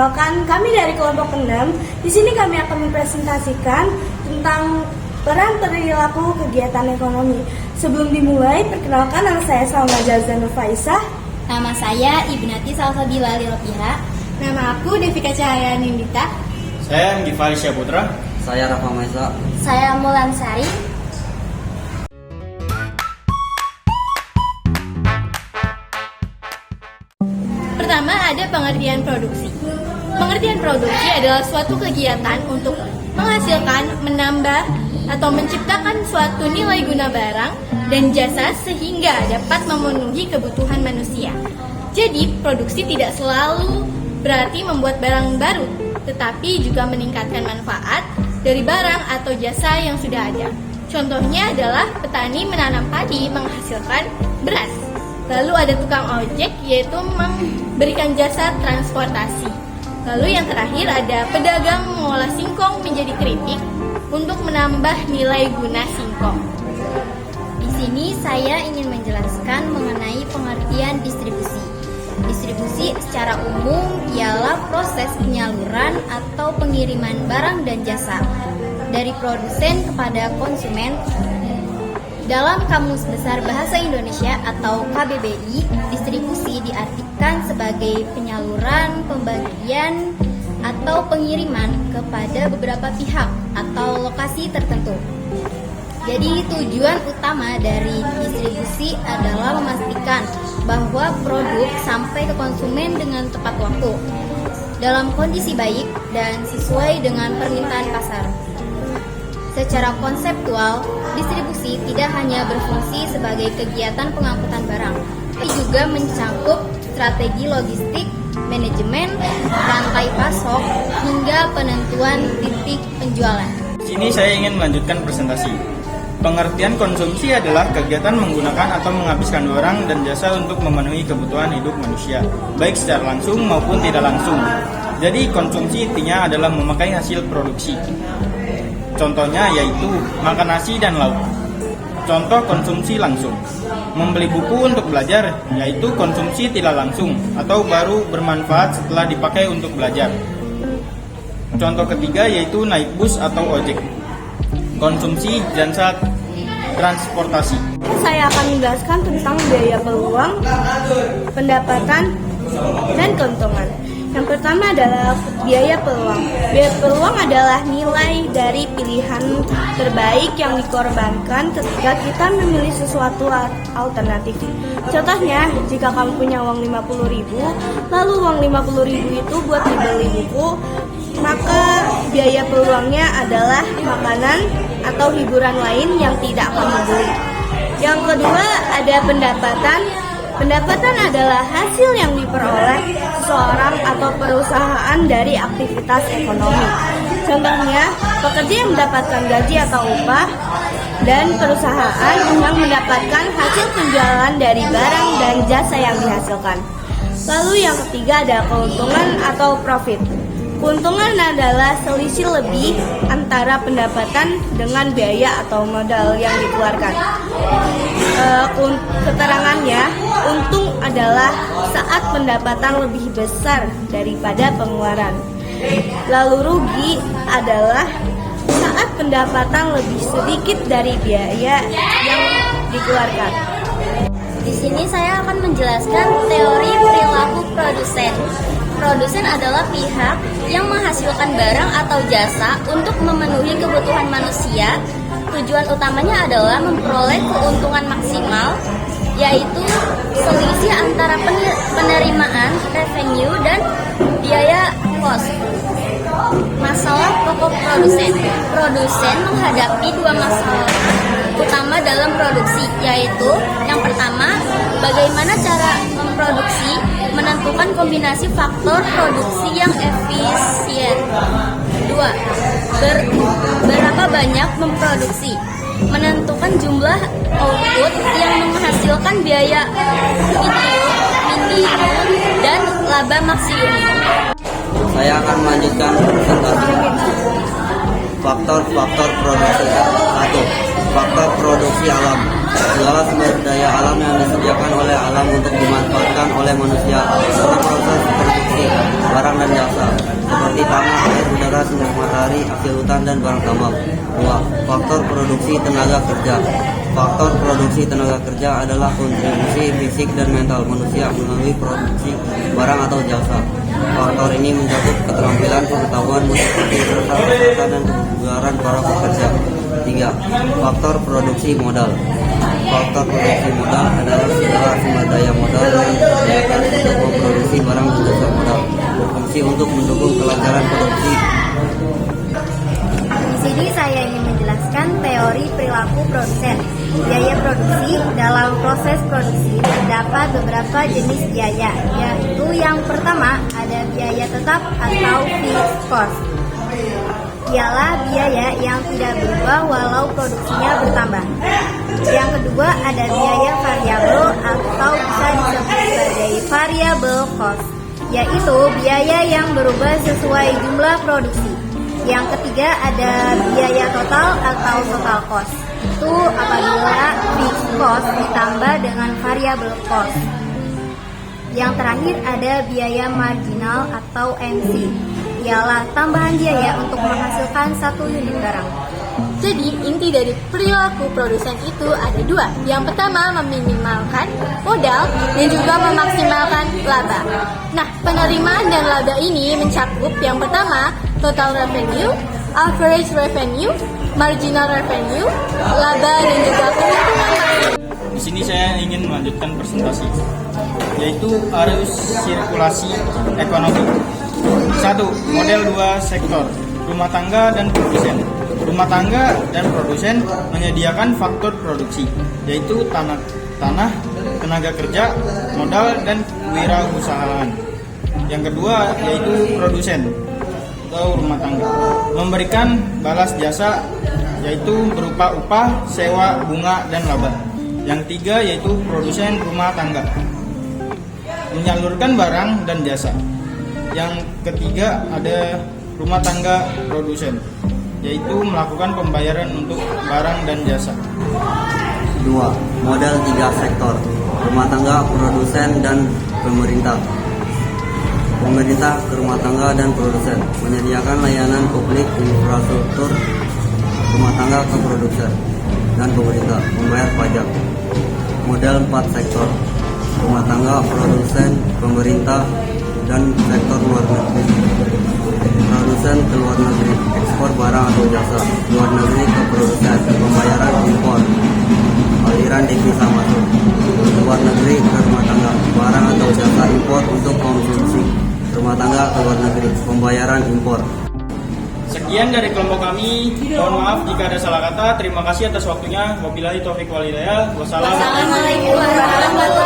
Perkenalkan, kami dari kelompok 6. Di sini kami akan mempresentasikan tentang peran perilaku kegiatan ekonomi. Sebelum dimulai, perkenalkan, nama saya Salma Jazanul Faisah. Nama saya Ibnati Salsabila Lilopiha. Nama aku Devika Cahaya Nindita. Saya Gifari Syaputra. Saya Rafa Maisa. Saya Mulan Sari. Pertama, ada pengertian produksi. Pengertian produksi adalah suatu kegiatan untuk menghasilkan, menambah, atau menciptakan suatu nilai guna barang dan jasa sehingga dapat memenuhi kebutuhan manusia. Jadi, produksi tidak selalu berarti membuat barang baru, tetapi juga meningkatkan manfaat dari barang atau jasa yang sudah ada. Contohnya adalah petani menanam padi menghasilkan beras. Lalu ada tukang ojek, yaitu memberikan jasa transportasi. Lalu yang terakhir ada pedagang mengolah singkong menjadi keripik untuk menambah nilai guna singkong. Di sini saya ingin menjelaskan mengenai pengertian distribusi. Distribusi secara umum ialah proses penyaluran atau pengiriman barang dan jasa dari produsen kepada konsumen. Dalam Kamus Besar Bahasa Indonesia atau KBBI, distribusi diartikan sebagai penyaluran, pembagian, atau pengiriman kepada beberapa pihak atau lokasi tertentu. Jadi tujuan utama dari distribusi adalah memastikan bahwa produk sampai ke konsumen dengan tepat waktu, dalam kondisi baik dan sesuai dengan permintaan pasar. Secara konseptual, distribusi tidak hanya berfungsi sebagai kegiatan pengangkutan barang, tapi juga mencakup strategi logistik, manajemen, rantai pasok, hingga penentuan titik penjualan. Di sini saya ingin melanjutkan presentasi. Pengertian konsumsi adalah kegiatan menggunakan atau menghabiskan barang dan jasa untuk memenuhi kebutuhan hidup manusia, baik secara langsung maupun tidak langsung. Jadi konsumsi intinya adalah memakai hasil produksi. Contohnya yaitu makan nasi dan lauk. Contoh konsumsi langsung. Membeli buku untuk belajar, yaitu konsumsi tidak langsung atau baru bermanfaat setelah dipakai untuk belajar. Contoh ketiga yaitu naik bus atau ojek. Konsumsi jasa transportasi. Saya akan menjelaskan tentang biaya peluang, pendapatan, dan keuntungan. Yang pertama adalah biaya peluang. Biaya peluang adalah nilai dari pilihan terbaik yang dikorbankan ketika kita memilih sesuatu alternatif. Contohnya, jika kamu punya uang 50.000, lalu uang 50.000 itu buat dibeli buku, maka biaya peluangnya adalah makanan atau hiburan lain yang tidak kamu beli. Yang kedua, ada pendapatan. Pendapatan adalah hasil yang diperoleh seseorang atau perusahaan dari aktivitas ekonomi. Contohnya, pekerja yang mendapatkan gaji atau upah, dan perusahaan yang mendapatkan hasil penjualan dari barang dan jasa yang dihasilkan. Lalu yang ketiga ada keuntungan atau profit. Keuntungan adalah selisih lebih antara pendapatan dengan biaya atau modal yang dikeluarkan. Keterangannya, untung adalah saat pendapatan lebih besar daripada pengeluaran. Lalu rugi adalah saat pendapatan lebih sedikit dari biaya yang dikeluarkan. Di sini saya akan menjelaskan teori perilaku produsen. Produsen adalah pihak yang menghasilkan barang atau jasa untuk memenuhi kebutuhan manusia. Tujuan utamanya adalah memperoleh keuntungan maksimal, yaitu selisih antara penerimaan revenue dan biaya cost. Masalah pokok produsen. Produsen menghadapi dua masalah utama dalam produksi, yaitu yang pertama, bagaimana cara memproduksi, menentukan kombinasi faktor produksi yang efisien. Dua, berapa banyak memproduksi, menentukan jumlah output yang menghasilkan biaya minimum dan laba maksimum. Saya akan melanjutkan presentasi. Faktor-faktor produksi. 1. Faktor produksi alam. segala sumber daya alam yang disediakan oleh alam untuk dimanfaatkan oleh manusia dalam proses produksi barang dan jasa seperti tanah, air, udara, sinar matahari, hasil hutan, dan barang tambang. 2. Faktor produksi tenaga kerja. Faktor produksi tenaga kerja adalah kontribusi fisik dan mental manusia melalui produksi barang atau jasa. Faktor ini mencakup keterampilan, pengetahuan, motivasi, serta dan kebugaran para pekerja. 3. Faktor produksi modal. Faktor produksi modal adalah segala sumber daya modal yang digunakan untuk memproduksi barang dan jasa modal, berfungsi untuk mendukung kelancaran produksi. Di sini saya ingin menjelaskan teori perilaku produsen. Biaya produksi. Dalam proses produksi terdapat beberapa jenis biaya, yaitu yang pertama ada biaya tetap atau fixed cost. Ialah biaya yang tidak berubah walau produksinya bertambah. Yang kedua ada biaya variabel atau bisa disebut sebagai variable cost, yaitu biaya yang berubah sesuai jumlah produksi. Yang ketiga ada biaya total atau total cost. Itu apabila fixed cost ditambah dengan variable cost. Yang terakhir ada biaya marginal atau MC, ialah tambahan biaya untuk menghasilkan satu unit barang. Jadi inti dari perilaku produsen itu ada dua. Yang pertama meminimalkan modal dan juga memaksimalkan laba. Nah, penerimaan dan laba ini mencakup yang pertama total revenue, average revenue, marginal revenue, laba dan juga keuntungan maksimum. Di sini saya ingin melanjutkan presentasi, yaitu arus sirkulasi ekonomi. 1. Model 2 sektor, rumah tangga dan produsen. Rumah tangga dan produsen menyediakan faktor produksi, yaitu tanah, tenaga kerja, modal, dan kewirausahaan. Yang kedua yaitu produsen atau rumah tangga, memberikan balas jasa, yaitu berupa upah, sewa, bunga, dan laba. Yang tiga yaitu produsen rumah tangga, menyalurkan barang dan jasa. Yang ketiga ada rumah tangga produsen, yaitu melakukan pembayaran untuk barang dan jasa. 2. Model 3 sektor, rumah tangga, produsen, dan pemerintah. Pemerintah ke rumah tangga dan produsen menyediakan layanan publik infrastruktur rumah tangga ke produsen dan pemerintah membayar pajak. Model 4 sektor, rumah tangga, produsen, pemerintah, dan sektor luar negeri. Produsen ke luar negeri, ekspor barang atau jasa, luar negeri ke produsen, pembayaran impor, aliran devisa masuk, luar negeri ke rumah tangga, barang atau jasa impor untuk konsumsi, rumah tangga ke luar negeri, pembayaran impor. Sekian dari kelompok kami. Mohon maaf jika ada salah kata. Terima kasih atas waktunya. Wabillahi taufiq wal hidayah. Wassalamualaikum Assalamualaikum warahmatullahi